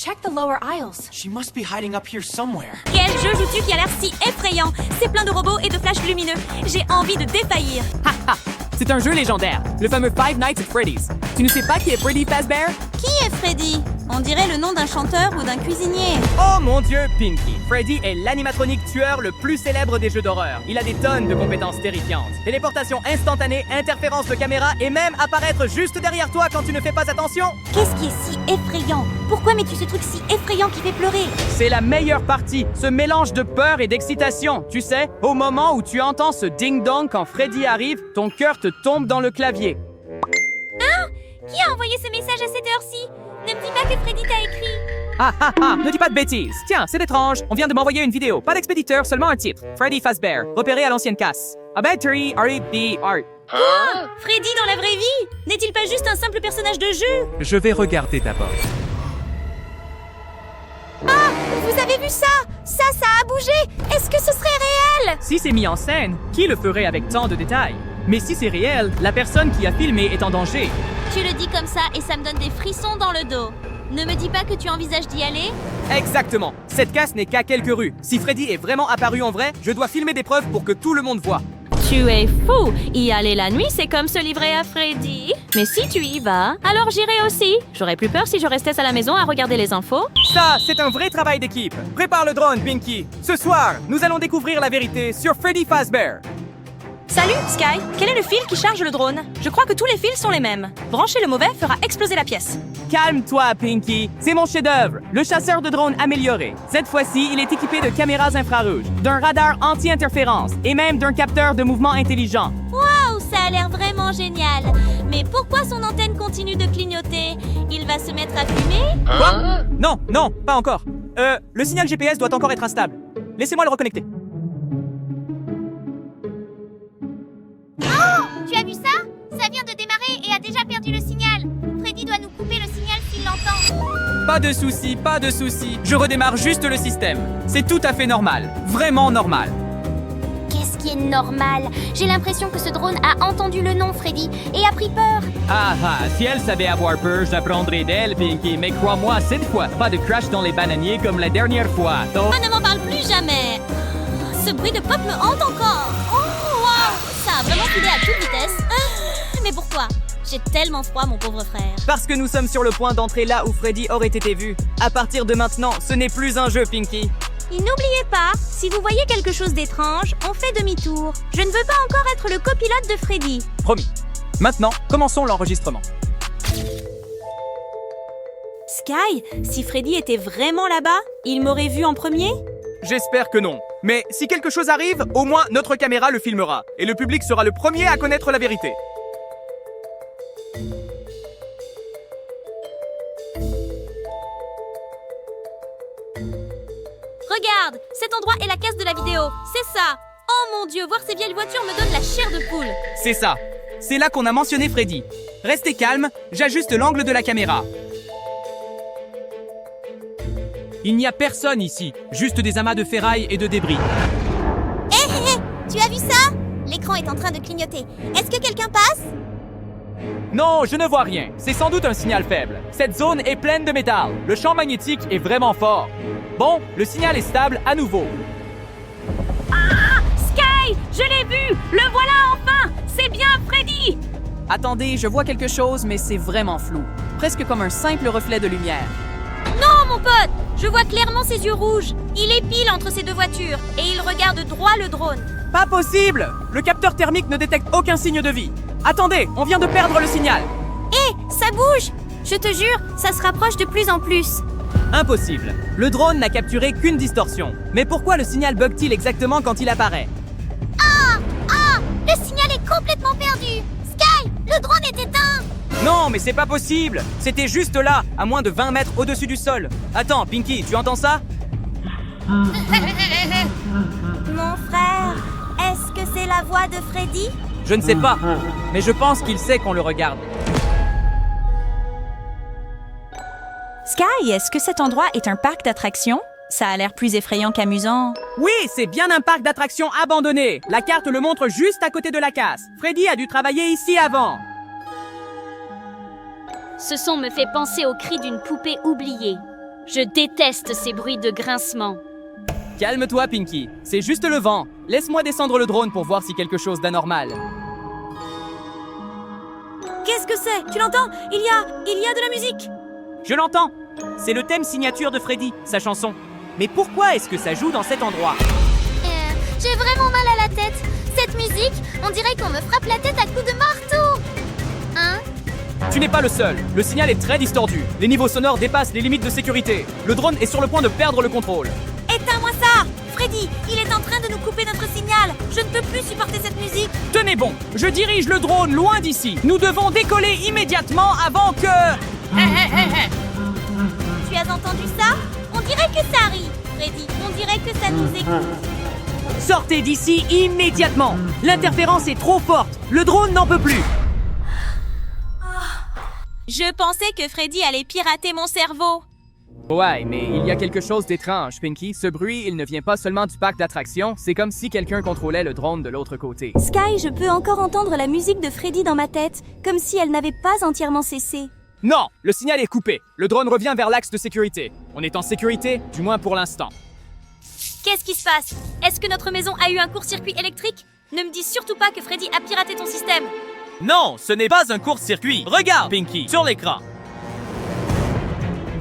Check the lower aisles. She must be hiding up here somewhere. Quel jeu joues-tu qui a l'air si effrayant? C'est plein de robots et de flashs lumineux. J'ai envie de défaillir. Ha! C'est un jeu légendaire, le fameux Five Nights at Freddy's. Tu ne sais pas qui est Freddy Fazbear? Qui est Freddy? On dirait le nom d'un chanteur ou d'un cuisinier. Oh mon Dieu, Pinky! Freddy est l'animatronique tueur le plus célèbre des jeux d'horreur. Il a des tonnes de compétences terrifiantes. Téléportation instantanée, interférence de caméra et même apparaître juste derrière toi quand tu ne fais pas attention. Qu'est-ce qui est si effrayant? Pourquoi mets-tu ce truc si effrayant qui fait pleurer? C'est la meilleure partie, ce mélange de peur et d'excitation. Tu sais, au moment où tu entends ce ding-dong quand Freddy arrive, ton cœur te tombe dans le clavier. Hein? Qui a envoyé ce message à cette heure-ci? Ne me dis pas que Freddy t'a écrit. Ne dis pas de bêtises. Tiens, c'est étrange. On vient de m'envoyer une vidéo. Pas d'expéditeur, seulement un titre. Freddy Fazbear, repéré à l'ancienne casse. A battery, R.E.B. Art. Oh! Freddy dans la vraie vie? N'est-il pas juste un simple personnage de jeu? Je vais regarder d'abord. Ah! Vous avez vu ça? Ça a bougé! Est-ce que ce serait réel? Si c'est mis en scène, qui le ferait avec tant de détails? Mais si c'est réel, la personne qui a filmé est en danger. Tu le dis comme ça et ça me donne des frissons dans le dos. Ne me dis pas que tu envisages d'y aller? Exactement. Cette casse n'est qu'à quelques rues. Si Freddy est vraiment apparu en vrai, je dois filmer des preuves pour que tout le monde voit. Tu es fou! Y aller la nuit, c'est comme se livrer à Freddy. Mais si tu y vas, alors j'irai aussi. J'aurais plus peur si je restais à la maison à regarder les infos. Ça, c'est un vrai travail d'équipe. Prépare le drone, Pinky. Ce soir, nous allons découvrir la vérité sur Freddy Fazbear. Salut, Sky. Quel est le fil qui charge le drone? Je crois que tous les fils sont les mêmes. Brancher le mauvais fera exploser la pièce. Calme-toi, Pinky. C'est mon chef-d'œuvre, le chasseur de drones amélioré. Cette fois-ci, il est équipé de caméras infrarouges, d'un radar anti-interférence et même d'un capteur de mouvement intelligent. Waouh, ça a l'air vraiment génial. Mais pourquoi son antenne continue de clignoter? Il va se mettre à fumer? Quoi? Non, pas encore. Le signal GPS doit encore être instable. Laissez-moi le reconnecter. Tu as vu ça? Ça vient de démarrer et a déjà perdu le signal. Freddy doit nous couper le signal s'il l'entend. Pas de souci. Je redémarre juste le système. C'est tout à fait normal. Vraiment normal. Qu'est-ce qui est normal? J'ai l'impression que ce drone a entendu le nom Freddy et a pris peur. Si elle savait avoir peur, j'apprendrais d'elle, Pinky. Mais crois-moi, cette fois, pas de crash dans les bananiers comme la dernière fois. Ah, ne m'en parle plus jamais. Ce bruit de pop me hante encore. Oh, wow! Ça a vraiment filé à toute vitesse. Mais pourquoi? J'ai tellement froid, mon pauvre frère. Parce que nous sommes sur le point d'entrer là où Freddy aurait été vu. À partir de maintenant, ce n'est plus un jeu, Pinky. Et n'oubliez pas, si vous voyez quelque chose d'étrange, on fait demi-tour. Je ne veux pas encore être le copilote de Freddy. Promis. Maintenant, commençons l'enregistrement. Sky, si Freddy était vraiment là-bas, il m'aurait vu en premier? J'espère que non. Mais si quelque chose arrive, au moins notre caméra le filmera. Et le public sera le premier à connaître la vérité. Regarde, cet endroit est la casse de la vidéo. C'est ça. Oh mon Dieu, voir ces vieilles voitures me donne la chair de poule. C'est ça. C'est là qu'on a mentionné Freddy. Restez calme, j'ajuste l'angle de la caméra. Il n'y a personne ici, juste des amas de ferraille et de débris. Hé, tu as vu ça? L'écran est en train de clignoter. Est-ce que quelqu'un passe? Non, je ne vois rien. C'est sans doute un signal faible. Cette zone est pleine de métal. Le champ magnétique est vraiment fort. Bon, le signal est stable à nouveau. Sky, je l'ai vu! Le voilà enfin! C'est bien Freddy! Attendez, je vois quelque chose, mais c'est vraiment flou. Presque comme un simple reflet de lumière. Non, mon pote! Je vois clairement ses yeux rouges. Il est pile entre ces deux voitures et il regarde droit le drone. Pas possible! Le capteur thermique ne détecte aucun signe de vie. Attendez, on vient de perdre le signal. Hé, ça bouge! Je te jure, ça se rapproche de plus en plus. Impossible. Le drone n'a capturé qu'une distorsion. Mais pourquoi le signal bug-t-il exactement quand il apparaît? Le signal est complètement perdu. Sky, le drone est éteint. Non, mais c'est pas possible! C'était juste là, à moins de 20 mètres au-dessus du sol. Attends, Pinky, tu entends ça? Mon frère, est-ce que c'est la voix de Freddy? Je ne sais pas, mais je pense qu'il sait qu'on le regarde. Sky, est-ce que cet endroit est un parc d'attractions? Ça a l'air plus effrayant qu'amusant. Oui, c'est bien un parc d'attractions abandonné. La carte le montre juste à côté de la casse. Freddy a dû travailler ici avant. Ce son me fait penser au cri d'une poupée oubliée. Je déteste ces bruits de grincement. Calme-toi, Pinky. C'est juste le vent. Laisse-moi descendre le drone pour voir si quelque chose d'anormal. Qu'est-ce que c'est? Tu l'entends? Il y a de la musique. Je l'entends. C'est le thème signature de Freddy, sa chanson. Mais pourquoi est-ce que ça joue dans cet endroit? J'ai vraiment mal à la tête. Cette musique, on dirait qu'on me frappe la tête à coups de marteau. Hein? Tu n'es pas le seul. Le signal est très distordu. Les niveaux sonores dépassent les limites de sécurité. Le drone est sur le point de perdre le contrôle. Éteins-moi ça! Freddy, il est en train de nous couper notre signal. Je ne peux plus supporter cette musique. Tenez bon, je dirige le drone loin d'ici. Nous devons décoller immédiatement avant que... Tu as entendu ça? On dirait que ça rit, Freddy. On dirait que ça nous écoute. Sortez d'ici immédiatement. L'interférence est trop forte. Le drone n'en peut plus. Je pensais que Freddy allait pirater mon cerveau. Ouais, mais il y a quelque chose d'étrange, Pinky. Ce bruit, il ne vient pas seulement du parc d'attractions. C'est comme si quelqu'un contrôlait le drone de l'autre côté. Sky, je peux encore entendre la musique de Freddy dans ma tête, comme si elle n'avait pas entièrement cessé. Non! Le signal est coupé. Le drone revient vers l'axe de sécurité. On est en sécurité, du moins pour l'instant. Qu'est-ce qui se passe? Est-ce que notre maison a eu un court-circuit électrique? Ne me dis surtout pas que Freddy a piraté ton système. Non, ce n'est pas un court-circuit. Regarde, Pinky, sur l'écran.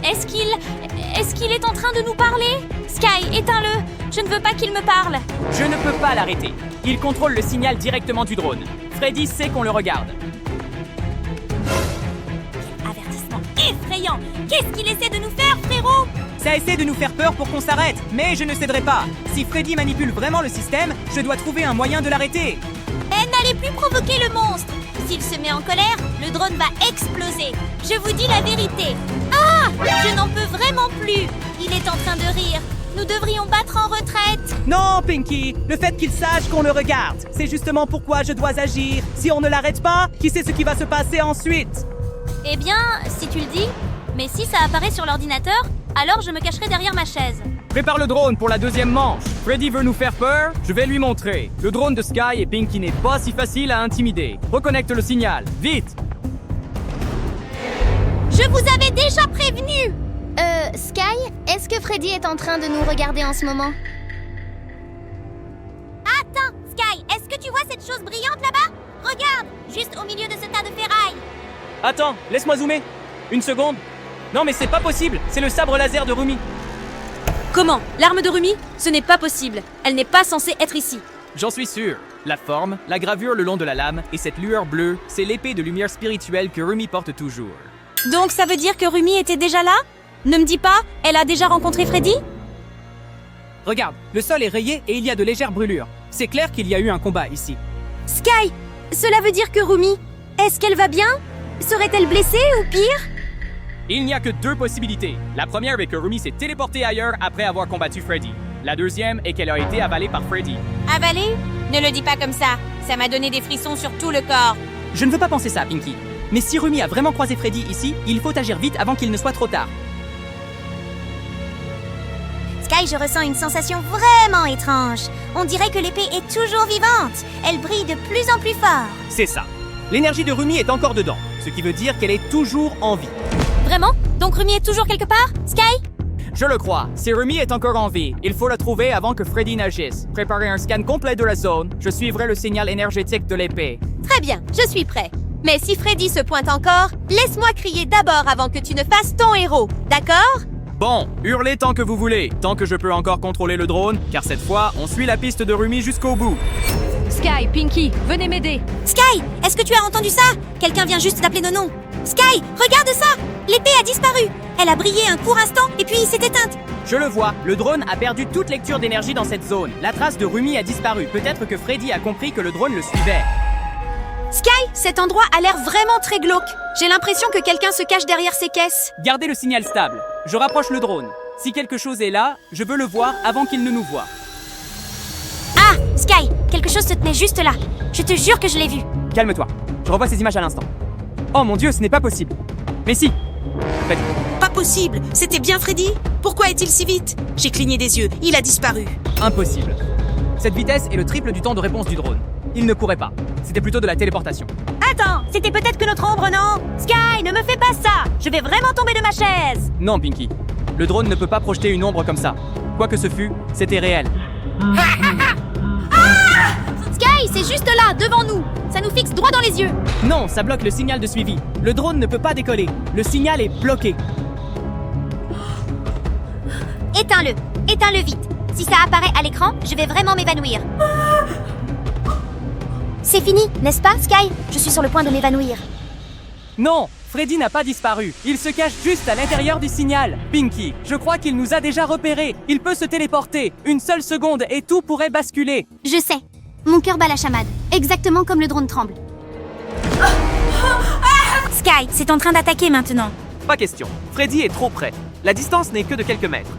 Est-ce qu'il est en train de nous parler? Sky, éteins-le. Je ne veux pas qu'il me parle. Je ne peux pas l'arrêter. Il contrôle le signal directement du drone. Freddy sait qu'on le regarde. Avertissement effrayant. Qu'est-ce qu'il essaie de nous faire, frérot? Ça essaie de nous faire peur pour qu'on s'arrête, mais je ne céderai pas. Si Freddy manipule vraiment le système, je dois trouver un moyen de l'arrêter. N'allez plus provoquer le monstre. S'il se met en colère, le drone va exploser. Je vous dis la vérité. Ah! Je n'en peux vraiment plus. Il est en train de rire. Nous devrions battre en retraite. Non, Pinky, le fait qu'il sache qu'on le regarde, c'est justement pourquoi je dois agir. Si on ne l'arrête pas, qui sait ce qui va se passer ensuite? Eh bien, si tu le dis, mais si ça apparaît sur l'ordinateur, alors je me cacherai derrière ma chaise. Prépare le drone pour la deuxième manche. Freddy veut nous faire peur? Je vais lui montrer. Le drone de Sky et Pinky n'est pas si facile à intimider. Reconnecte le signal, vite! Je vous avais déjà prévenu! Sky, est-ce que Freddy est en train de nous regarder en ce moment? Attends, Sky, est-ce que tu vois cette chose brillante là-bas? Regarde, juste au milieu de ce tas de ferraille. Attends, laisse-moi zoomer. Une seconde. Non, mais c'est pas possible. C'est le sabre laser de Rumi. Comment? L'arme de Rumi? Ce n'est pas possible. Elle n'est pas censée être ici. J'en suis sûr. La forme, la gravure le long de la lame et cette lueur bleue, c'est l'épée de lumière spirituelle que Rumi porte toujours. Donc ça veut dire que Rumi était déjà là? Ne me dis pas, elle a déjà rencontré Freddy? Regarde, le sol est rayé et il y a de légères brûlures. C'est clair qu'il y a eu un combat ici. Sky, cela veut dire que Rumi, est-ce qu'elle va bien? Serait-elle blessée ou pire? Il n'y a que deux possibilités. La première est que Rumi s'est téléportée ailleurs après avoir combattu Freddy. La deuxième est qu'elle a été avalée par Freddy. Avalée? Ne le dis pas comme ça. Ça m'a donné des frissons sur tout le corps. Je ne veux pas penser ça, Pinky. Mais si Rumi a vraiment croisé Freddy ici, il faut agir vite avant qu'il ne soit trop tard. Sky, je ressens une sensation vraiment étrange. On dirait que l'épée est toujours vivante. Elle brille de plus en plus fort. C'est ça. L'énergie de Rumi est encore dedans, ce qui veut dire qu'elle est toujours en vie. Vraiment? Donc Rumi est toujours quelque part? Sky? Je le crois. Si Rumi est encore en vie, il faut la trouver avant que Freddy n'agisse. Préparez un scan complet de la zone. Je suivrai le signal énergétique de l'épée. Très bien, je suis prêt. Mais si Freddy se pointe encore, laisse-moi crier d'abord avant que tu ne fasses ton héros, d'accord? Bon, hurlez tant que vous voulez, tant que je peux encore contrôler le drone, car cette fois, on suit la piste de Rumi jusqu'au bout. Sky, Pinky, venez m'aider. Sky, est-ce que tu as entendu ça? Quelqu'un vient juste d'appeler nos noms. Sky, regarde ça! L'épée a disparu. Elle a brillé un court instant et puis s'est éteinte. Je le vois, le drone a perdu toute lecture d'énergie dans cette zone. La trace de Rumi a disparu. Peut-être que Freddy a compris que le drone le suivait. Sky, cet endroit a l'air vraiment très glauque. J'ai l'impression que quelqu'un se cache derrière ces caisses. Gardez le signal stable. Je rapproche le drone. Si quelque chose est là, je veux le voir avant qu'il ne nous voie. Ah, Sky, quelque chose se tenait juste là. Je te jure que je l'ai vu. Calme-toi. Je revois ces images à l'instant. Oh mon Dieu, ce n'est pas possible. Mais si. Freddy. Pas possible. C'était bien Freddy? Pourquoi est-il si vite? J'ai cligné des yeux. Il a disparu. Impossible. Cette vitesse est le triple du temps de réponse du drone. Il ne courait pas. C'était plutôt de la téléportation. Attends, c'était peut-être que notre ombre, non? Sky, ne me fais pas ça. Je vais vraiment tomber de ma chaise. Non, Pinky. Le drone ne peut pas projeter une ombre comme ça. Quoi que ce fût, c'était réel. Sky, c'est juste là, devant nous. Ça nous fixe droit dans les yeux. Non, ça bloque le signal de suivi. Le drone ne peut pas décoller. Le signal est bloqué. Éteins-le. Éteins-le vite. Si ça apparaît à l'écran, je vais vraiment m'évanouir. C'est fini, n'est-ce pas, Sky? Je suis sur le point de m'évanouir. Non, Freddy n'a pas disparu. Il se cache juste à l'intérieur du signal. Pinky, je crois qu'il nous a déjà repérés. Il peut se téléporter. Une seule seconde et tout pourrait basculer. Je sais. Mon cœur bat la chamade. Exactement comme le drone tremble. Sky, c'est en train d'attaquer maintenant. Pas question. Freddy est trop près. La distance n'est que de quelques mètres.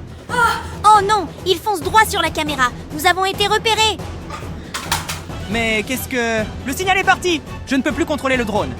Oh non, il fonce droit sur la caméra. Nous avons été repérés. Mais qu'est-ce que... Le signal est parti. Je ne peux plus contrôler le drone.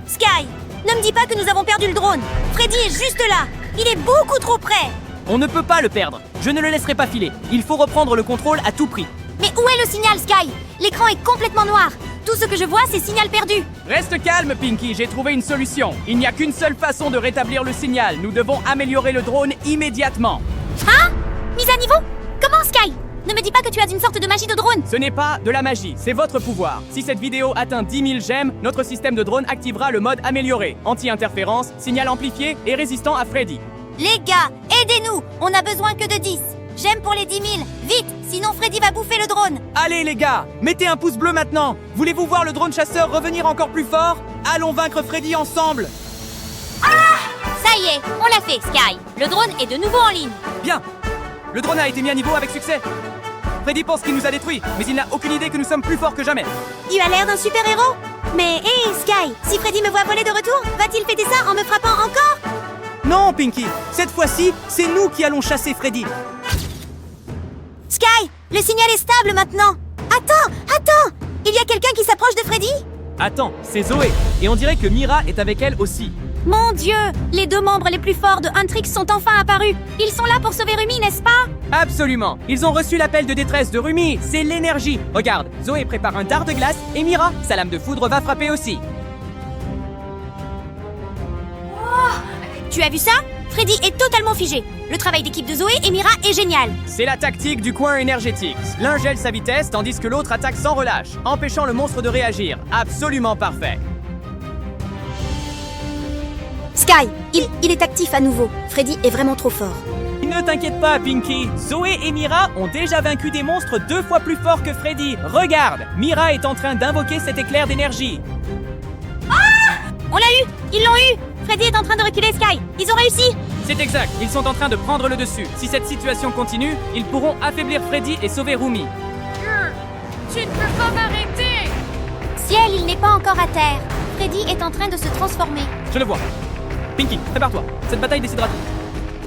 Sky, ne me dis pas que nous avons perdu le drone. Freddy est juste là. Il est beaucoup trop près. On ne peut pas le perdre. Je ne le laisserai pas filer. Il faut reprendre le contrôle à tout prix. Mais où est le signal, Sky? L'écran est complètement noir. Tout ce que je vois, c'est signal perdu. Reste calme, Pinky, j'ai trouvé une solution. Il n'y a qu'une seule façon de rétablir le signal. Nous devons améliorer le drone immédiatement. Hein? Mise à niveau? Comment, Sky? Ne me dis pas que tu as une sorte de magie de drone. Ce n'est pas de la magie, c'est votre pouvoir. Si cette vidéo atteint 10 000 j'aime, notre système de drone activera le mode amélioré. Anti-interférence, signal amplifié et résistant à Freddy. Les gars, aidez-nous. On n'a besoin que de 10. J'aime pour les 10 000. Vite, sinon Freddy va bouffer le drone. Allez les gars, mettez un pouce bleu maintenant. Voulez-vous voir le drone chasseur revenir encore plus fort? Allons vaincre Freddy ensemble. Ça y est, on l'a fait, Sky. Le drone est de nouveau en ligne. Bien. Le drone a été mis à niveau avec succès. Freddy pense qu'il nous a détruits, mais il n'a aucune idée que nous sommes plus forts que jamais. Tu as l'air d'un super-héros. Mais hé, Sky, si Freddy me voit voler de retour, va-t-il fêter ça en me frappant encore? Non, Pinky, cette fois-ci, c'est nous qui allons chasser Freddy. Sky, le signal est stable maintenant. Attends, il y a quelqu'un qui s'approche de Freddy? Attends, c'est Zoé. Et on dirait que Mira est avec elle aussi. Mon Dieu, les deux membres les plus forts de Huntrix sont enfin apparus. Ils sont là pour sauver Rumi, n'est-ce pas? Absolument. Ils ont reçu l'appel de détresse de Rumi. C'est l'énergie. Regarde, Zoé prépare un dard de glace et Mira, sa lame de foudre va frapper aussi. Tu as vu ça? Freddy est totalement figé. Le travail d'équipe de Zoé et Mira est génial. C'est la tactique du coin énergétique. L'un gèle sa vitesse tandis que l'autre attaque sans relâche, empêchant le monstre de réagir. Absolument parfait. Sky, il est actif à nouveau. Freddy est vraiment trop fort. Ne t'inquiète pas, Pinky. Zoé et Mira ont déjà vaincu des monstres 2 fois plus forts que Freddy. Regarde, Mira est en train d'invoquer cet éclair d'énergie. On l'a eu. Ils l'ont eu. Freddy est en train de reculer, Sky. Ils ont réussi. C'est exact, ils sont en train de prendre le dessus. Si cette situation continue, ils pourront affaiblir Freddy et sauver Rumi. Tu ne peux pas m'arrêter. Ciel, il n'est pas encore à terre. Freddy est en train de se transformer. Je le vois. Pinky, prépare-toi. Cette bataille décidera tout.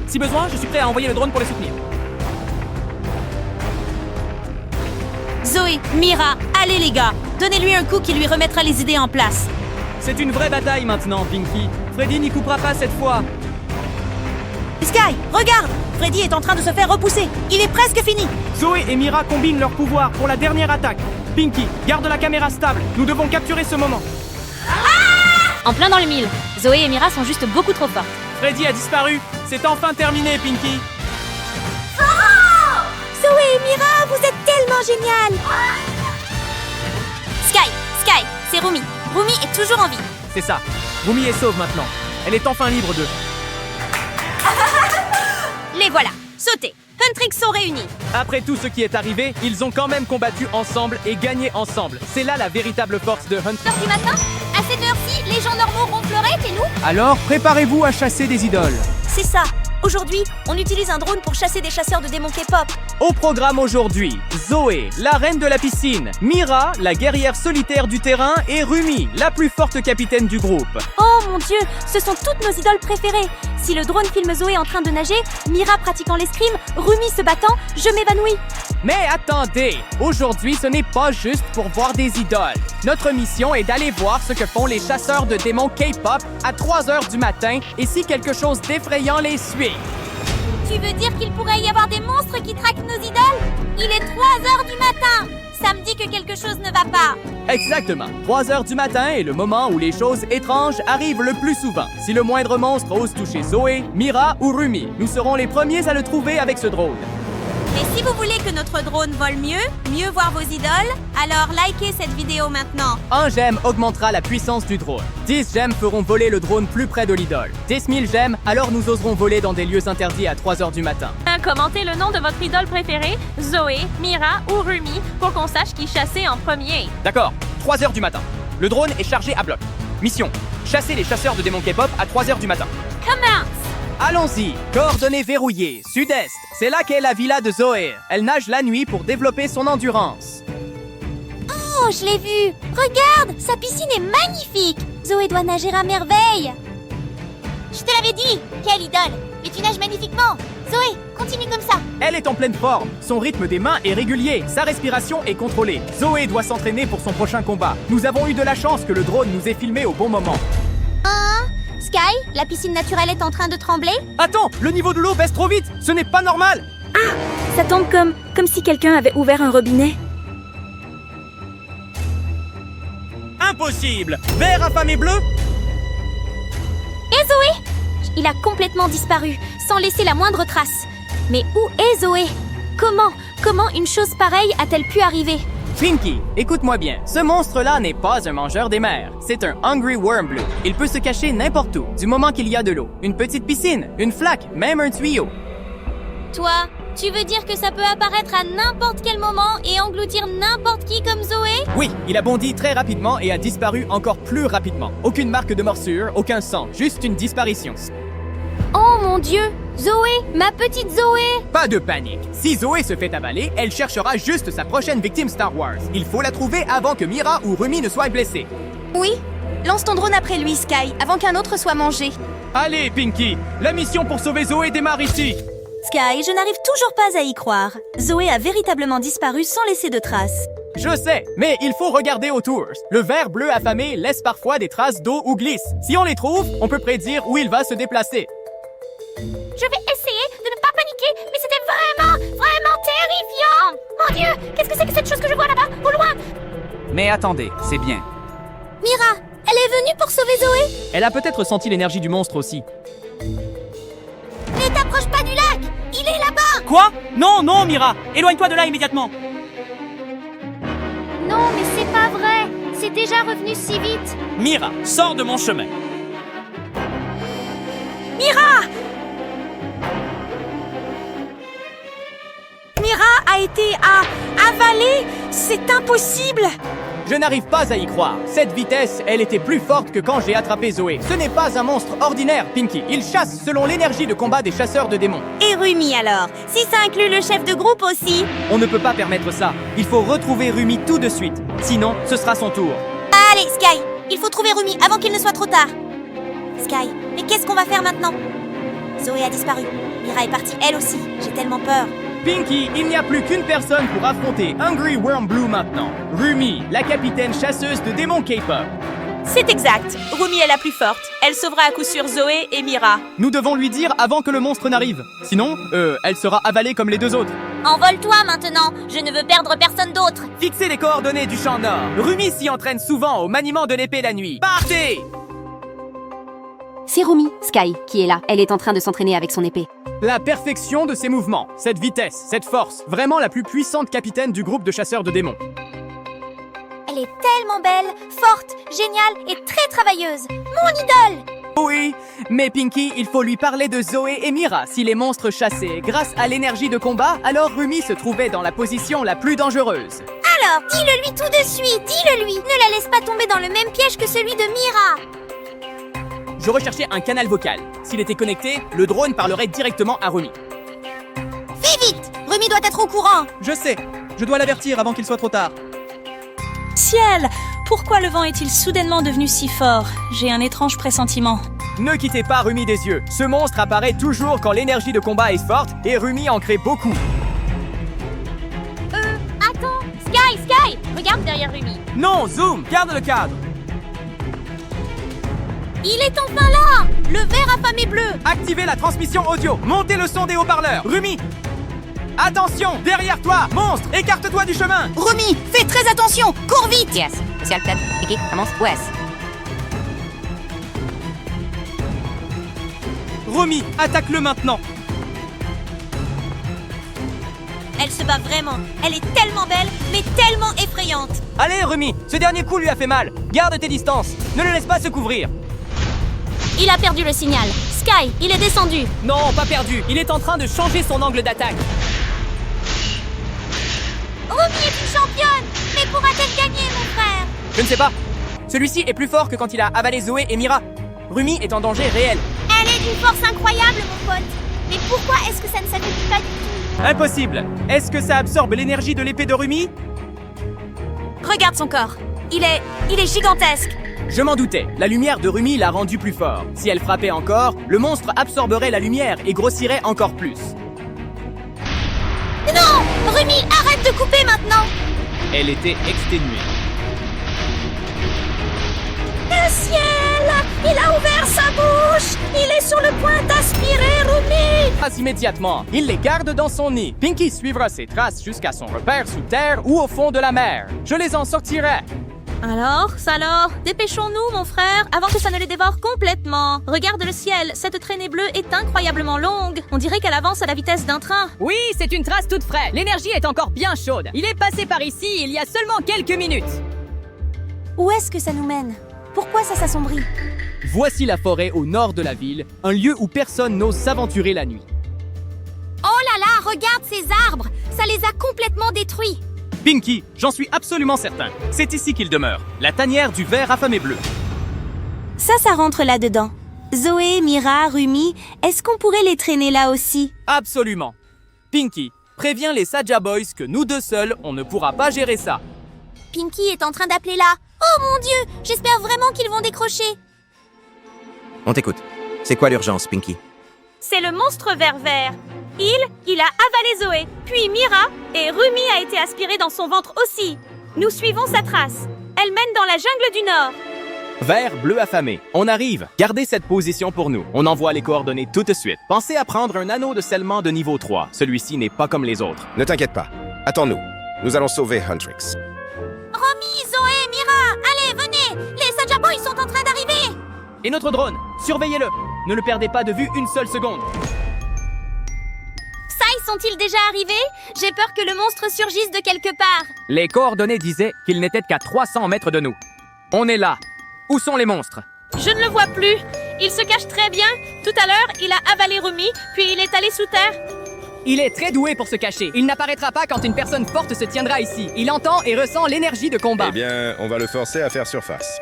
Si besoin, je suis prêt à envoyer le drone pour les soutenir. Zoé, Mira, allez les gars. Donnez-lui un coup qui lui remettra les idées en place. C'est une vraie bataille maintenant, Pinky. Freddy n'y coupera pas cette fois. Sky, regarde! Freddy est en train de se faire repousser. Il est presque fini. Zoé et Mira combinent leurs pouvoirs pour la dernière attaque. Pinky, garde la caméra stable. Nous devons capturer ce moment. En plein dans le mille. Zoé et Mira sont juste beaucoup trop fortes. Freddy a disparu. C'est enfin terminé, Pinky. Zoé et Mira, vous êtes tellement géniales. Sky, c'est Rumi. Rumi est toujours en vie. C'est ça. Rumi est sauve maintenant. Elle est enfin libre d'eux. Les voilà. Sautez. Huntrix sont réunis. Après tout ce qui est arrivé, ils ont quand même combattu ensemble et gagné ensemble. C'est là la véritable force de Huntrix. Heure du matin? À cette heure-ci, les gens normaux ronfleraient et nous? Alors, préparez-vous à chasser des idoles. C'est ça. Aujourd'hui, on utilise un drone pour chasser des chasseurs de démons K-pop. Au programme aujourd'hui, Zoé, la reine de la piscine, Mira, la guerrière solitaire du terrain et Rumi, la plus forte capitaine du groupe. Oh mon Dieu, ce sont toutes nos idoles préférées. Si le drone filme Zoé en train de nager, Mira pratiquant l'escrime, Rumi se battant, je m'évanouis. Mais attendez, aujourd'hui ce n'est pas juste pour voir des idoles. Notre mission est d'aller voir ce que font les chasseurs de démons K-pop à 3h du matin et si quelque chose d'effrayant les suit. Tu veux dire qu'il pourrait y avoir des monstres qui traquent nos idoles? Il est 3h du matin. Ça me dit que quelque chose ne va pas. Exactement. 3 heures du matin est le moment où les choses étranges arrivent le plus souvent. Si le moindre monstre ose toucher Zoé, Mira ou Rumi, nous serons les premiers à le trouver avec ce drone. Mais si vous voulez que notre drone vole mieux voir vos idoles, alors likez cette vidéo maintenant. 1 gemme augmentera la puissance du drone. 10 gemmes feront voler le drone plus près de l'idole. 10 000 gemmes, alors nous oserons voler dans des lieux interdits à 3 heures du matin. Commentez le nom de votre idole préférée, Zoé, Mira ou Rumi, pour qu'on sache qui chasser en premier. D'accord, 3 heures du matin. Le drone est chargé à bloc. Mission, chasser les chasseurs de démons K-pop à 3 heures du matin. Commence! Allons-y, coordonnées verrouillées, sud-est. C'est là qu'est la villa de Zoé. Elle nage la nuit pour développer son endurance. Oh, je l'ai vu. Regarde, sa piscine est magnifique. Zoé doit nager à merveille. Je te l'avais dit! Quelle idole! Mais tu nages magnifiquement! Zoé, continue comme ça! Elle est en pleine forme. Son rythme des mains est régulier. Sa respiration est contrôlée. Zoé doit s'entraîner pour son prochain combat. Nous avons eu de la chance que le drone nous ait filmé au bon moment. Sky, la piscine naturelle est en train de trembler? Attends, le niveau de l'eau baisse trop vite. Ce n'est pas normal. Ça tombe comme si quelqu'un avait ouvert un robinet. Impossible. Vert affamé bleu. Et Zoé? Il a complètement disparu, sans laisser la moindre trace. Mais où est Zoé? Comment une chose pareille a-t-elle pu arriver? Pinky, écoute-moi bien. Ce monstre-là n'est pas un mangeur des mers. C'est un Hungry Worm Blue. Il peut se cacher n'importe où, du moment qu'il y a de l'eau. Une petite piscine, une flaque, même un tuyau. Toi, tu veux dire que ça peut apparaître à n'importe quel moment et engloutir n'importe qui comme Zoé? Oui, il a bondi très rapidement et a disparu encore plus rapidement. Aucune marque de morsure, aucun sang, juste une disparition. Oh mon Dieu! Zoé! Ma petite Zoé! Pas de panique. Si Zoé se fait avaler, elle cherchera juste sa prochaine victime Star Wars. Il faut la trouver avant que Mira ou Rumi ne soient blessés. Oui, lance ton drone après lui, Sky, avant qu'un autre soit mangé. Allez, Pinky, la mission pour sauver Zoé démarre ici. Sky, je n'arrive toujours pas à y croire. Zoé a véritablement disparu sans laisser de traces. Je sais, mais il faut regarder autour. Le ver bleu affamé laisse parfois des traces d'eau ou glisse. Si on les trouve, on peut prédire où il va se déplacer. Je vais essayer de ne pas paniquer, mais c'était vraiment terrifiant. Mon Dieu, qu'est-ce que c'est que cette chose que je vois là-bas, au loin? Mais attendez, c'est bien. Mira, elle est venue pour sauver Zoé? Elle a peut-être senti l'énergie du monstre aussi. Ne t'approche pas du lac! Il est là-bas! Quoi? Non, non, Mira! Éloigne-toi de là immédiatement! Non, mais c'est pas vrai. C'est déjà revenu si vite. Mira, sors de mon chemin! Mira a été avalée? C'est impossible! Je n'arrive pas à y croire. Cette vitesse, elle était plus forte que quand j'ai attrapé Zoé. Ce n'est pas un monstre ordinaire, Pinky. Il chasse selon l'énergie de combat des chasseurs de démons. Et Rumi alors? Si ça inclut le chef de groupe aussi? On ne peut pas permettre ça. Il faut retrouver Rumi tout de suite. Sinon, ce sera son tour. Allez, Sky! Il faut trouver Rumi avant qu'il ne soit trop tard. Sky, mais qu'est-ce qu'on va faire maintenant? Zoé a disparu. Mira est partie elle aussi. J'ai tellement peur. Pinky, il n'y a plus qu'une personne pour affronter Hungry Worm Blue maintenant. Rumi, la capitaine chasseuse de démons K-pop. C'est exact. Rumi est la plus forte. Elle sauvera à coup sûr Zoé et Mira. Nous devons lui dire avant que le monstre n'arrive. Sinon, elle sera avalée comme les deux autres. Envole-toi maintenant. Je ne veux perdre personne d'autre. Fixez les coordonnées du champ nord. Rumi s'y entraîne souvent au maniement de l'épée la nuit. Partez! C'est Rumi, Sky, qui est là. Elle est en train de s'entraîner avec son épée. La perfection de ses mouvements, cette vitesse, cette force, vraiment la plus puissante capitaine du groupe de chasseurs de démons. Elle est tellement belle, forte, géniale et très travailleuse. Mon idole! Oui, mais Pinky, il faut lui parler de Zoé et Mira. Si les monstres chassaient grâce à l'énergie de combat, alors Rumi se trouvait dans la position la plus dangereuse. Alors, dis-le lui tout de suite, dis-le lui. Ne la laisse pas tomber dans le même piège que celui de Mira. Je recherchais un canal vocal. S'il était connecté, le drone parlerait directement à Rumi. Fais vite! Rumi doit être au courant. Je sais. Je dois l'avertir avant qu'il soit trop tard. Ciel! Pourquoi le vent est-il soudainement devenu si fort? J'ai un étrange pressentiment. Ne quittez pas Rumi des yeux. Ce monstre apparaît toujours quand l'énergie de combat est forte et Rumi en crée beaucoup. Attends. Sky! Regarde derrière Rumi. Non, zoom, garde le cadre. Il est enfin là! Le ver affamé bleu! Activez la transmission audio. Montez le son des haut-parleurs. Rumi! Attention! Derrière toi! Monstre! Écarte-toi du chemin! Rumi, fais très attention. Cours vite. Yes. Ciel peut-être. Pinky, commence. Wes. Rumi, attaque-le maintenant. Elle se bat vraiment. Elle est tellement belle, mais tellement effrayante. Allez, Rumi! Ce dernier coup lui a fait mal. Garde tes distances. Ne le laisse pas se couvrir. Il a perdu le signal. Sky, il est descendu. Non, pas perdu. Il est en train de changer son angle d'attaque. Rumi est une championne. Mais pourra-t-elle gagner, mon frère? Je ne sais pas. Celui-ci est plus fort que quand il a avalé Zoé et Mira. Rumi est en danger réel. Elle est d'une force incroyable, mon pote. Mais pourquoi est-ce que ça ne s'affaiblit pas du tout? Impossible. Est-ce que ça absorbe l'énergie de l'épée de Rumi? Regarde son corps. Il est gigantesque. Je m'en doutais. La lumière de Rumi l'a rendu plus fort. Si elle frappait encore, le monstre absorberait la lumière et grossirait encore plus. Non! Rumi, arrête de couper maintenant! Elle était exténuée. Le ciel! Il a ouvert sa bouche! Il est sur le point d'aspirer Rumi! Pas immédiatement. Il les garde dans son nid. Pinky suivra ses traces jusqu'à son repère sous terre ou au fond de la mer. Je les en sortirai. Alors, dépêchons-nous, mon frère, avant que ça ne les dévore complètement. Regarde le ciel, cette traînée bleue est incroyablement longue. On dirait qu'elle avance à la vitesse d'un train. Oui, c'est une trace toute fraîche. L'énergie est encore bien chaude. Il est passé par ici il y a seulement quelques minutes. Où est-ce que ça nous mène? Pourquoi ça s'assombrit? Voici la forêt au nord de la ville, un lieu où personne n'ose s'aventurer la nuit. Oh là là, regarde ces arbres! Ça les a complètement détruits! Pinky, j'en suis absolument certain. C'est ici qu'il demeure. La tanière du ver affamé bleu. Ça rentre là-dedans. Zoé, Mira, Rumi, est-ce qu'on pourrait les traîner là aussi? Absolument. Pinky, préviens les Saja Boys que nous deux seuls, on ne pourra pas gérer ça. Pinky est en train d'appeler là. Oh mon Dieu! J'espère vraiment qu'ils vont décrocher. On t'écoute. C'est quoi l'urgence, Pinky? C'est le monstre vert. Il a avalé Zoé, puis Mira, et Rumi a été aspiré dans son ventre aussi. Nous suivons sa trace. Elle mène dans la jungle du Nord. Vert, bleu affamé. On arrive. Gardez cette position pour nous. On envoie les coordonnées tout de suite. Pensez à prendre un anneau de scellement de niveau 3. Celui-ci n'est pas comme les autres. Ne t'inquiète pas. Attends-nous. Nous allons sauver Huntrix. Rumi, Zoé, Mira, allez, venez! Les Saja Boys sont en train d'arriver! Et notre drone, surveillez-le. Ne le perdez pas de vue une seule seconde. Sont-ils déjà arrivés? J'ai peur que le monstre surgisse de quelque part. Les coordonnées disaient qu'il n'était qu'à 300 mètres de nous. On est là. Où sont les monstres? Je ne le vois plus. Il se cache très bien. Tout à l'heure, il a avalé Rumi, puis il est allé sous terre. Il est très doué pour se cacher. Il n'apparaîtra pas quand une personne forte se tiendra ici. Il entend et ressent l'énergie de combat. Eh bien, on va le forcer à faire surface.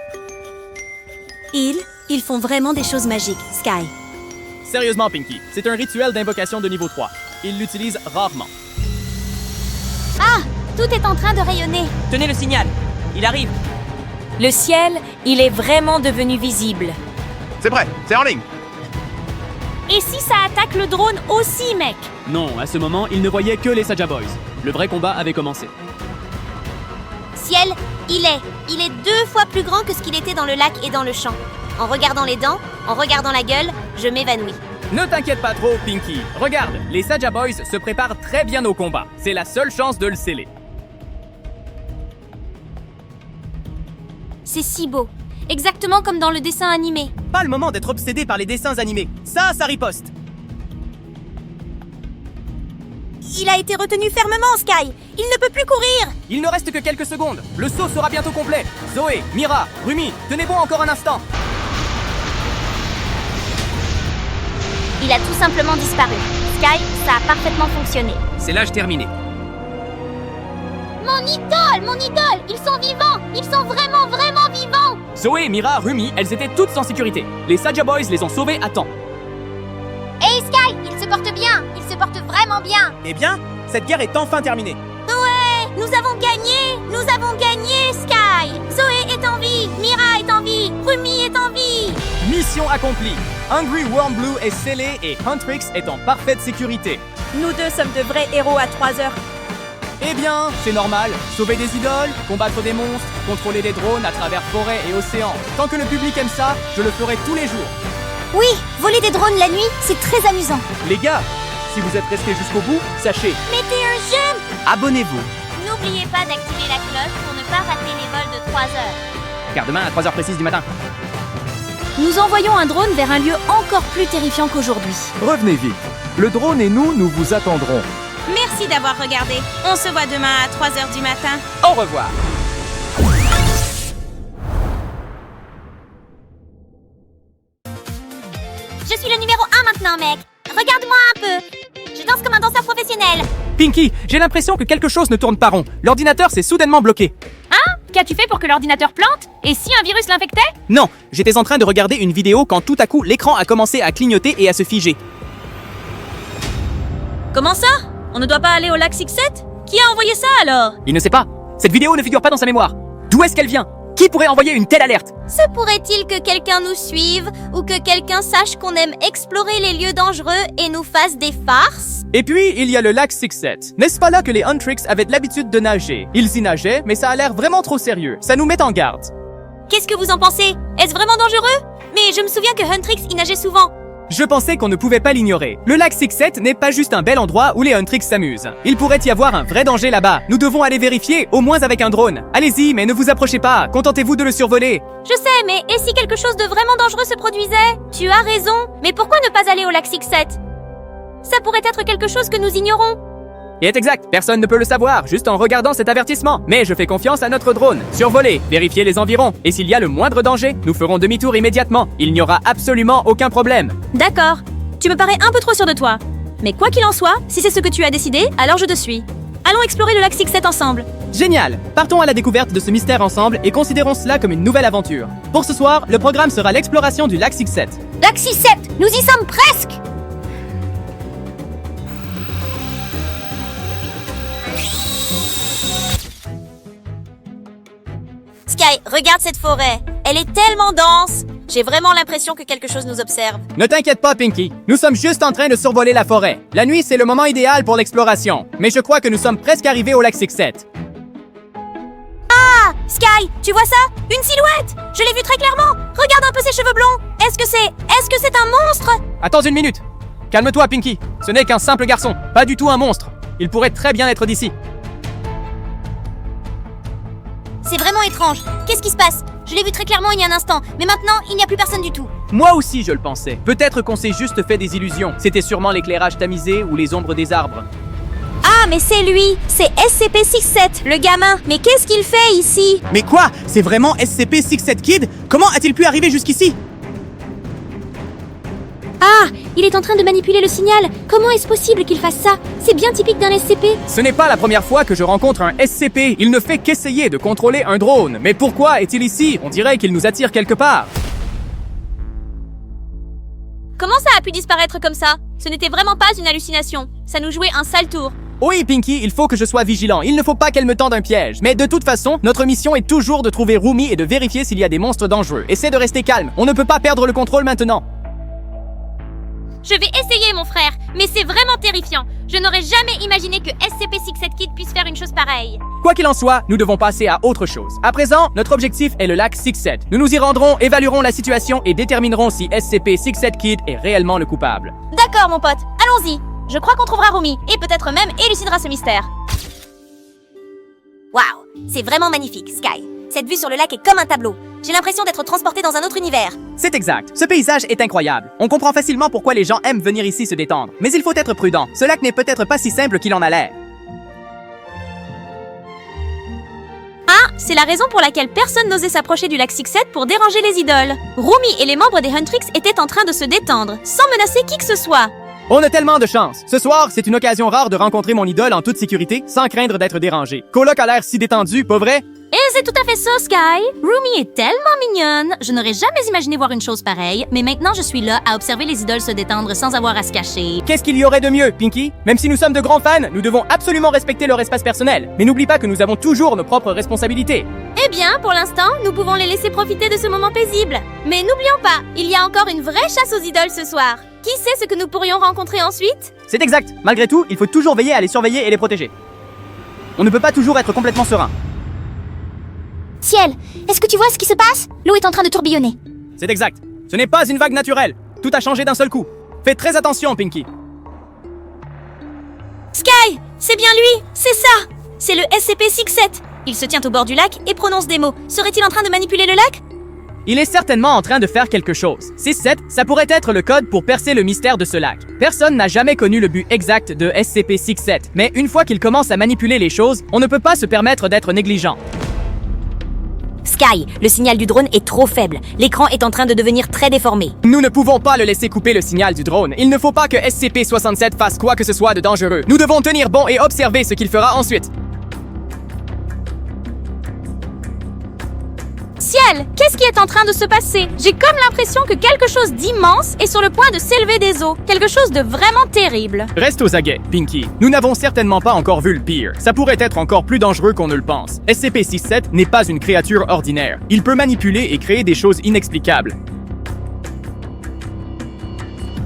Ils font vraiment des choses magiques, Sky. Sérieusement, Pinky, c'est un rituel d'invocation de niveau 3. Il l'utilise rarement. Ah! Tout est en train de rayonner. Tenez le signal. Il arrive. Le ciel, il est vraiment devenu visible. C'est prêt, c'est en ligne. Et si ça attaque le drone aussi, mec? Non, à ce moment, il ne voyait que les Saja Boys. Le vrai combat avait commencé. Ciel, il est 2 fois plus grand que ce qu'il était dans le lac et dans le champ. En regardant les dents, en regardant la gueule, je m'évanouis. Ne t'inquiète pas trop, Pinky. Regarde, les Saja Boys se préparent très bien au combat. C'est la seule chance de le sceller. C'est si beau. Exactement comme dans le dessin animé. Pas le moment d'être obsédé par les dessins animés. Ça riposte. Il a été retenu fermement, Sky. Il ne peut plus courir. Il ne reste que quelques secondes. Le saut sera bientôt complet. Zoé, Mira, Rumi, tenez bon encore un instant. Il a tout simplement disparu. Sky, ça a parfaitement fonctionné. C'est l'âge terminé. Mon idole, ils sont vivants. Ils sont vraiment vivants. Zoé, Mira, Rumi, elles étaient toutes en sécurité. Les Saja Boys les ont sauvées à temps. Hey Sky, il se porte bien. Il se porte vraiment bien. Eh bien, cette guerre est enfin terminée. Ouais, nous avons gagné, Sky. Zoé est en vie, Mira est en vie, Rumi est en vie. Mission accomplie. Hungry Worm Blue est scellé et Huntrix est en parfaite sécurité. Nous deux sommes de vrais héros à 3 heures. Eh bien, c'est normal. Sauver des idoles, combattre des monstres, contrôler des drones à travers forêts et océans. Tant que le public aime ça, je le ferai tous les jours. Oui, voler des drones la nuit, c'est très amusant. Les gars, Si vous êtes resté jusqu'au bout, sachez, Mettez un j'aime. abonnez-vous. N'oubliez pas d'activer la cloche pour ne pas rater les vols de 3 heures. Car demain à 3h précises du matin. Nous envoyons un drone vers un lieu encore plus terrifiant qu'aujourd'hui. Revenez vite. Le drone et nous vous attendrons. Merci d'avoir regardé. On se voit demain à 3h du matin. Au revoir. Je suis le numéro 1 maintenant, mec. Regarde-moi un peu. Je danse comme un danseur professionnel. Pinky, j'ai l'impression que quelque chose ne tourne pas rond. L'ordinateur s'est soudainement bloqué. Hein? Qu'as-tu fait pour que l'ordinateur plante? Et si un virus l'infectait? Non, j'étais en train de regarder une vidéo quand tout à coup l'écran a commencé à clignoter et à se figer. Comment ça? On ne doit pas aller au lac Sixette? Qui a envoyé ça alors? Il ne sait pas. Cette vidéo ne figure pas dans sa mémoire. D'où est-ce qu'elle vient? Qui pourrait envoyer une telle alerte? Se pourrait-il que quelqu'un nous suive ou que quelqu'un sache qu'on aime explorer les lieux dangereux et nous fasse des farces? Et puis, il y a le lac Sixette. N'est-ce pas là que les Huntrix avaient l'habitude de nager? Ils y nageaient, mais ça a l'air vraiment trop sérieux. Ça nous met en garde. Qu'est-ce que vous en pensez? Est-ce vraiment dangereux? Mais je me souviens que Huntrix y nageait souvent. Je pensais qu'on ne pouvait pas l'ignorer. Le lac Sixette n'est pas juste un bel endroit où les Huntrix s'amusent. Il pourrait y avoir un vrai danger là-bas. Nous devons aller vérifier, au moins avec un drone. Allez-y, mais ne vous approchez pas. Contentez-vous de le survoler. Je sais, mais et si quelque chose de vraiment dangereux se produisait? Tu as raison, mais pourquoi ne pas aller au lac Sixette? Ça pourrait être quelque chose que nous ignorons. Il est exact, personne ne peut le savoir, juste en regardant cet avertissement. Mais je fais confiance à notre drone. Survoler, vérifier les environs. Et s'il y a le moindre danger, nous ferons demi-tour immédiatement. Il n'y aura absolument aucun problème. D'accord. Tu me parais un peu trop sûr de toi. Mais quoi qu'il en soit, si c'est ce que tu as décidé, alors je te suis. Allons explorer le lac Sixette ensemble. Génial! Partons à la découverte de ce mystère ensemble et considérons cela comme une nouvelle aventure. Pour ce soir, le programme sera l'exploration du lac Sixette. Lac Sixette, nous y sommes presque! Sky, regarde cette forêt. Elle est tellement dense. J'ai vraiment l'impression que quelque chose nous observe. Ne t'inquiète pas, Pinky. Nous sommes juste en train de survoler la forêt. La nuit, c'est le moment idéal pour l'exploration. Mais je crois que nous sommes presque arrivés au lac Sixette. Ah! Sky, tu vois ça? Une silhouette! Je l'ai vu très clairement. Regarde un peu ses cheveux blonds. Est-ce que c'est un monstre? Attends une minute. Calme-toi, Pinky. Ce n'est qu'un simple garçon, pas du tout un monstre. Il pourrait très bien être d'ici. C'est vraiment étrange. Qu'est-ce qui se passe? Je l'ai vu très clairement il y a un instant, mais maintenant, il n'y a plus personne du tout. Moi aussi, je le pensais. Peut-être qu'on s'est juste fait des illusions. C'était sûrement l'éclairage tamisé ou les ombres des arbres. Ah, mais c'est lui! C'est SCP-67, le gamin! Mais qu'est-ce qu'il fait ici? Mais quoi? C'est vraiment SCP-67 Kid? Comment a-t-il pu arriver jusqu'ici? Ah! Il est en train de manipuler le signal. Comment est-ce possible qu'il fasse ça? C'est bien typique d'un SCP. Ce n'est pas la première fois que je rencontre un SCP. Il ne fait qu'essayer de contrôler un drone. Mais pourquoi est-il ici? On dirait qu'il nous attire quelque part. Comment ça a pu disparaître comme ça? Ce n'était vraiment pas une hallucination. Ça nous jouait un sale tour. Oui, Pinky, il faut que je sois vigilant. Il ne faut pas qu'elle me tende un piège. Mais de toute façon, notre mission est toujours de trouver Rumi et de vérifier s'il y a des monstres dangereux. Essaie de rester calme. On ne peut pas perdre le contrôle maintenant. Je vais essayer, mon frère, mais c'est vraiment terrifiant. Je n'aurais jamais imaginé que SCP-67 Kid puisse faire une chose pareille. Quoi qu'il en soit, nous devons passer à autre chose. À présent, notre objectif est le lac Sixette. Nous nous y rendrons, évaluerons la situation et déterminerons si SCP-67 Kid est réellement le coupable. D'accord, mon pote. Allons-y. Je crois qu'on trouvera Rumi et peut-être même élucidera ce mystère. Waouh, c'est vraiment magnifique, Sky. Cette vue sur le lac est comme un tableau. J'ai l'impression d'être transporté dans un autre univers. C'est exact. Ce paysage est incroyable. On comprend facilement pourquoi les gens aiment venir ici se détendre. Mais il faut être prudent. Ce lac n'est peut-être pas si simple qu'il en a l'air. Ah, c'est la raison pour laquelle personne n'osait s'approcher du lac Sixette pour déranger les idoles. Rumi et les membres des Huntrix étaient en train de se détendre, sans menacer qui que ce soit. On a tellement de chance. Ce soir, c'est une occasion rare de rencontrer mon idole en toute sécurité, sans craindre d'être dérangé. Coloc a l'air si détendu, pas vrai? Et c'est tout à fait ça, Sky. Rumi est tellement mignonne. Je n'aurais jamais imaginé voir une chose pareille, mais maintenant je suis là à observer les idoles se détendre sans avoir à se cacher. Qu'est-ce qu'il y aurait de mieux, Pinky? Même si nous sommes de grands fans, nous devons absolument respecter leur espace personnel. Mais n'oublie pas que nous avons toujours nos propres responsabilités. Eh bien, pour l'instant, nous pouvons les laisser profiter de ce moment paisible. Mais n'oublions pas, il y a encore une vraie chasse aux idoles ce soir. Qui sait ce que nous pourrions rencontrer ensuite? C'est exact. Malgré tout, il faut toujours veiller à les surveiller et les protéger. On ne peut pas toujours être complètement serein. Ciel, est-ce que tu vois ce qui se passe? L'eau est en train de tourbillonner. C'est exact. Ce n'est pas une vague naturelle. Tout a changé d'un seul coup. Fais très attention, Pinky. Sky, c'est bien lui, c'est ça. C'est le SCP-67. Il se tient au bord du lac et prononce des mots. Serait-il en train de manipuler le lac? Il est certainement en train de faire quelque chose. 6-7, ça pourrait être le code pour percer le mystère de ce lac. Personne n'a jamais connu le but exact de SCP-67, mais une fois qu'il commence à manipuler les choses, on ne peut pas se permettre d'être négligent. Sky, le signal du drone est trop faible. L'écran est en train de devenir très déformé. Nous ne pouvons pas le laisser couper le signal du drone. Il ne faut pas que SCP-67 fasse quoi que ce soit de dangereux. Nous devons tenir bon et observer ce qu'il fera ensuite. Ciel, qu'est-ce qui est en train de se passer? J'ai comme l'impression que quelque chose d'immense est sur le point de s'élever des eaux. Quelque chose de vraiment terrible. Reste aux aguets, Pinky. Nous n'avons certainement pas encore vu le pire. Ça pourrait être encore plus dangereux qu'on ne le pense. SCP-67 n'est pas une créature ordinaire. Il peut manipuler et créer des choses inexplicables.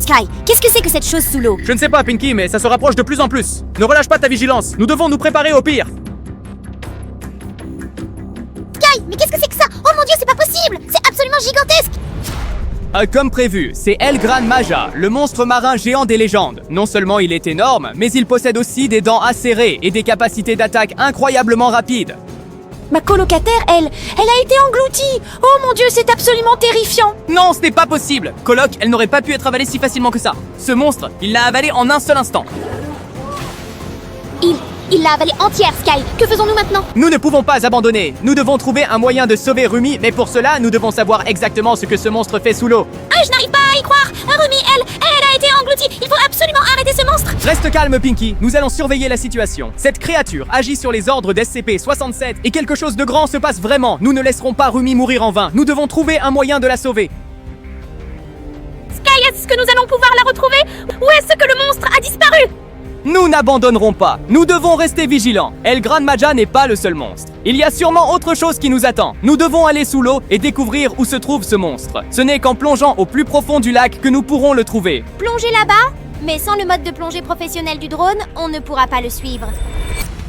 Sky, qu'est-ce que c'est que cette chose sous l'eau? Je ne sais pas, Pinky, mais ça se rapproche de plus en plus. Ne relâche pas ta vigilance. Nous devons nous préparer au pire. Sky, mais qu'est-ce que c'est que ça? Oh mon Dieu, c'est pas possible! C'est absolument gigantesque! Comme prévu, c'est El Gran Maja, le monstre marin géant des légendes. Non seulement il est énorme, mais il possède aussi des dents acérées et des capacités d'attaque incroyablement rapides. Ma colocataire, elle a été engloutie. Oh mon Dieu, c'est absolument terrifiant. Non, ce n'est pas possible. Coloc, elle n'aurait pas pu être avalée si facilement que ça. Ce monstre, il l'a avalée en un seul instant. Il l'a avalée entière, Sky. Que faisons-nous maintenant? Nous ne pouvons pas abandonner. Nous devons trouver un moyen de sauver Rumi, mais pour cela, nous devons savoir exactement ce que ce monstre fait sous l'eau. Ah, je n'arrive pas à y croire. Rumi, elle a été engloutie. Il faut absolument arrêter ce monstre. Reste calme, Pinky. Nous allons surveiller la situation. Cette créature agit sur les ordres d'SCP-67 et quelque chose de grand se passe vraiment. Nous ne laisserons pas Rumi mourir en vain. Nous devons trouver un moyen de la sauver. Sky, est-ce que nous allons pouvoir la retrouver? Ou est-ce que le monstre a disparu? Nous n'abandonnerons pas. Nous devons rester vigilants. El Gran Maja n'est pas le seul monstre. Il y a sûrement autre chose qui nous attend. Nous devons aller sous l'eau et découvrir où se trouve ce monstre. Ce n'est qu'en plongeant au plus profond du lac que nous pourrons le trouver. Plonger là-bas? Mais sans le mode de plongée professionnel du drone, on ne pourra pas le suivre.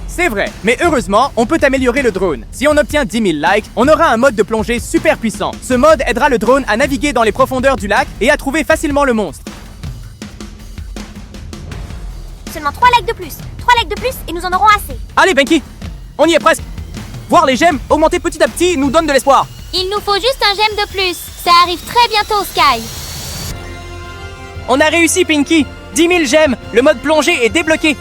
C'est vrai, mais heureusement, on peut améliorer le drone. Si on obtient 10 000 likes, on aura un mode de plongée super puissant. Ce mode aidera le drone à naviguer dans les profondeurs du lac et à trouver facilement le monstre. Seulement 3 likes de plus. 3 likes de plus et nous en aurons assez. Allez, Pinky, on y est presque. Voir les gemmes augmenter petit à petit nous donne de l'espoir. Il nous faut juste un gemme de plus. Ça arrive très bientôt, Sky. On a réussi, Pinky. 10 000 gemmes, le mode plongée est débloqué.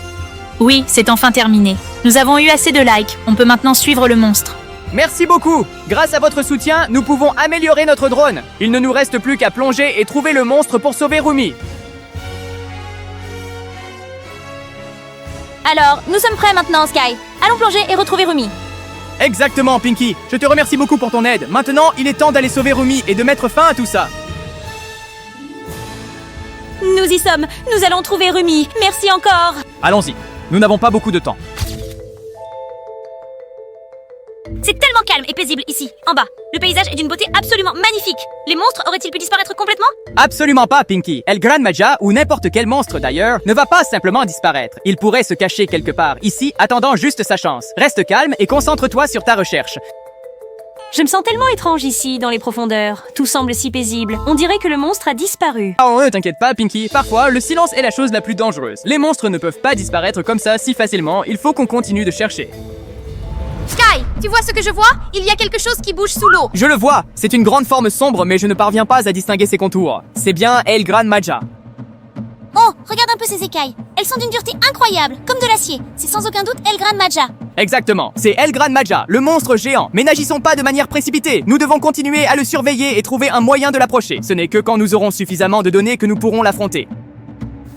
Oui, c'est enfin terminé. Nous avons eu assez de likes. On peut maintenant suivre le monstre. Merci beaucoup. Grâce à votre soutien, nous pouvons améliorer notre drone. Il ne nous reste plus qu'à plonger et trouver le monstre pour sauver Rumi. Alors, nous sommes prêts maintenant, Sky. Allons plonger et retrouver Rumi. Exactement, Pinky. Je te remercie beaucoup pour ton aide. Maintenant, il est temps d'aller sauver Rumi et de mettre fin à tout ça. Nous y sommes. Nous allons trouver Rumi. Merci encore. Allons-y. Nous n'avons pas beaucoup de temps. C'est tellement calme et paisible ici, en bas. Le paysage est d'une beauté absolument magnifique. Les monstres auraient-ils pu disparaître complètement? Absolument pas, Pinky. El Gran Maja, ou n'importe quel monstre d'ailleurs, ne va pas simplement disparaître. Il pourrait se cacher quelque part, ici, attendant juste sa chance. Reste calme et concentre-toi sur ta recherche. Je me sens tellement étrange ici, dans les profondeurs. Tout semble si paisible. On dirait que le monstre a disparu. Oh, ne t'inquiète pas, Pinky. Parfois, le silence est la chose la plus dangereuse. Les monstres ne peuvent pas disparaître comme ça si facilement. Il faut qu'on continue de chercher. Sky, tu vois ce que je vois? Il y a quelque chose qui bouge sous l'eau. Je le vois. C'est une grande forme sombre, mais je ne parviens pas à distinguer ses contours. C'est bien El Gran Maja. Oh, regarde un peu ces écailles. Elles sont d'une dureté incroyable, comme de l'acier. C'est sans aucun doute El Gran Maja. Exactement, c'est El Gran Maja, le monstre géant. Mais n'agissons pas de manière précipitée. Nous devons continuer à le surveiller et trouver un moyen de l'approcher. Ce n'est que quand nous aurons suffisamment de données que nous pourrons l'affronter.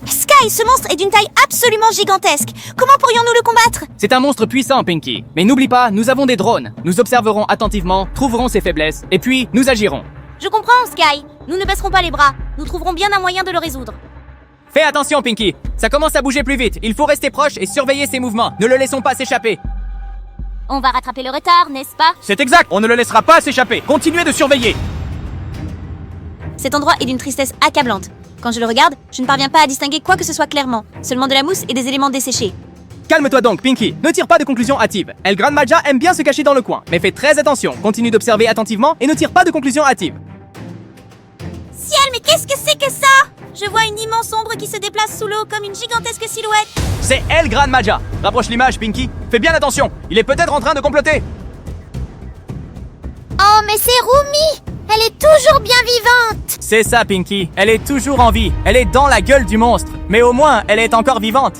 Sky, ce monstre est d'une taille absolument gigantesque. Comment pourrions-nous le combattre? C'est un monstre puissant, Pinky. Mais n'oublie pas, nous avons des drones. Nous observerons attentivement, trouverons ses faiblesses, et puis nous agirons. Je comprends, Sky. Nous ne baisserons pas les bras. Nous trouverons bien un moyen de le résoudre. Fais attention, Pinky. Ça commence à bouger plus vite. Il faut rester proche et surveiller ses mouvements. Ne le laissons pas s'échapper. On va rattraper le retard, n'est-ce pas? C'est exact. On ne le laissera pas s'échapper. Continuez de surveiller. Cet endroit est d'une tristesse accablante. Quand je le regarde, je ne parviens pas à distinguer quoi que ce soit clairement. Seulement de la mousse et des éléments desséchés. Calme-toi donc, Pinky. Ne tire pas de conclusions hâtives. El Gran Maja aime bien se cacher dans le coin. Mais fais très attention. Continue d'observer attentivement et ne tire pas de conclusions hâtives. Ciel, mais qu'est-ce que c'est que ça? Je vois une immense ombre qui se déplace sous l'eau comme une gigantesque silhouette. C'est El Gran Maja. Rapproche l'image, Pinky. Fais bien attention. Il est peut-être en train de comploter. Oh, mais c'est Rumi! Elle est toujours bien vivante! C'est ça, Pinky. Elle est toujours en vie. Elle est dans la gueule du monstre. Mais au moins, elle est encore vivante.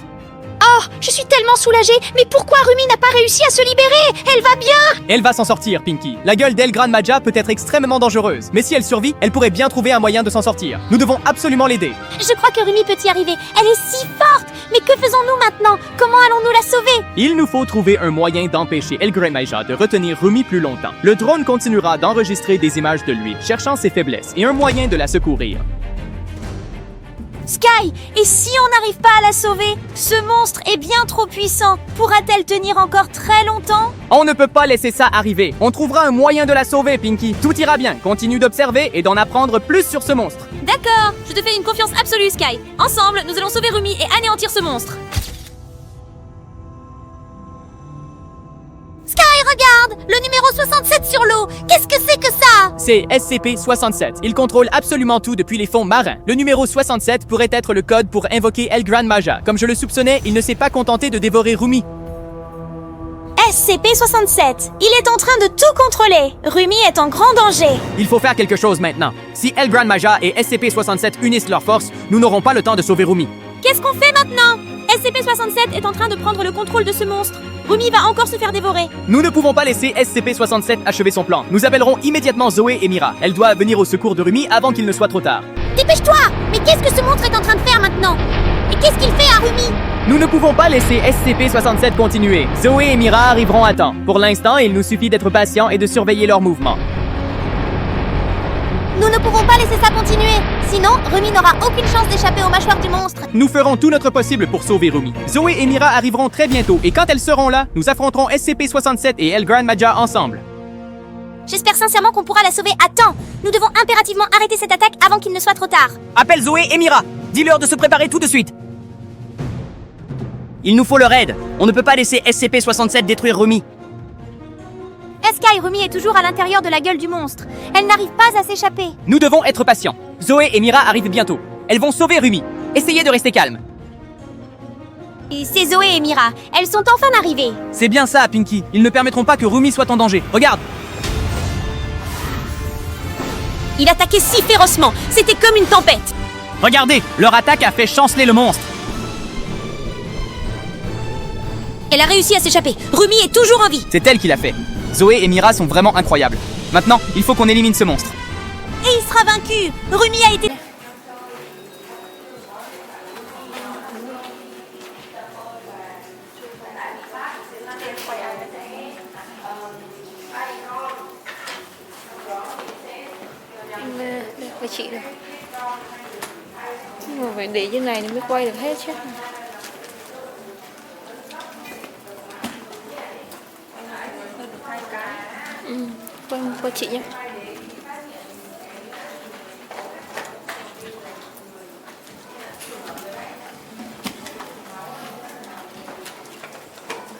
Oh, je suis tellement soulagée! Mais pourquoi Rumi n'a pas réussi à se libérer? Elle va bien! Elle va s'en sortir, Pinky. La gueule d'El Gran Maja peut être extrêmement dangereuse. Mais si elle survit, elle pourrait bien trouver un moyen de s'en sortir. Nous devons absolument l'aider. Je crois que Rumi peut y arriver. Elle est si forte! Mais que faisons-nous maintenant? Comment allons-nous la sauver? Il nous faut trouver un moyen d'empêcher El Gran Maja de retenir Rumi plus longtemps. Le drone continuera d'enregistrer des images de lui, cherchant ses faiblesses et un moyen de la secourir. Sky, et si on n'arrive pas à la sauver? Ce monstre est bien trop puissant. Pourra-t-elle tenir encore très longtemps? On ne peut pas laisser ça arriver. On trouvera un moyen de la sauver, Pinky. Tout ira bien. Continue d'observer et d'en apprendre plus sur ce monstre. D'accord, je te fais une confiance absolue, Sky. Ensemble, nous allons sauver Rumi et anéantir ce monstre. Sky, regarde! Le numéro 67 sur l'eau! Qu'est-ce que c'est que ça? C'est SCP-67. Il contrôle absolument tout depuis les fonds marins. Le numéro 67 pourrait être le code pour invoquer El Gran Maja. Comme je le soupçonnais, il ne s'est pas contenté de dévorer Rumi. SCP-67, il est en train de tout contrôler. Rumi est en grand danger. Il faut faire quelque chose maintenant. Si El Gran Maja et SCP-67 unissent leurs forces, nous n'aurons pas le temps de sauver Rumi. Qu'est-ce qu'on fait maintenant? SCP-67 est en train de prendre le contrôle de ce monstre. Rumi va encore se faire dévorer. Nous ne pouvons pas laisser SCP-67 achever son plan. Nous appellerons immédiatement Zoé et Mira. Elles doivent venir au secours de Rumi avant qu'il ne soit trop tard. Dépêche-toi! Mais qu'est-ce que ce monstre est en train de faire maintenant? Et qu'est-ce qu'il fait à Rumi? Nous ne pouvons pas laisser SCP-67 continuer. Zoé et Mira arriveront à temps. Pour l'instant, il nous suffit d'être patients et de surveiller leurs mouvements. Nous ne pouvons pas laisser ça continuer. Sinon, Rumi n'aura aucune chance d'échapper aux mâchoires du monstre. Nous ferons tout notre possible pour sauver Rumi. Zoé et Mira arriveront très bientôt et quand elles seront là, nous affronterons SCP-67 et El Gran Maja ensemble. J'espère sincèrement qu'on pourra la sauver à temps. Nous devons impérativement arrêter cette attaque avant qu'il ne soit trop tard. Appelle Zoé et Mira. Dis-leur de se préparer tout de suite. Il nous faut leur aide. On ne peut pas laisser SCP-67 détruire Rumi. Sky, Rumi est toujours à l'intérieur de la gueule du monstre. Elle n'arrive pas à s'échapper. Nous devons être patients. Zoé et Mira arrivent bientôt. Elles vont sauver Rumi. Essayez de rester calme. Et c'est Zoé et Mira. Elles sont enfin arrivées. C'est bien ça, Pinky. Ils ne permettront pas que Rumi soit en danger. Regarde. Il attaquait si férocement. C'était comme une tempête. Regardez, leur attaque a fait chanceler le monstre. Elle a réussi à s'échapper. Rumi est toujours en vie. C'est elle qui l'a fait. Zoé et Mira sont vraiment incroyables. Maintenant, il faut qu'on élimine ce monstre. Et il sera vaincu. Rumi a été... Phải chị được. Nhưng mà phải để như này thì mới quay được hết chứ. Quay chị nhé.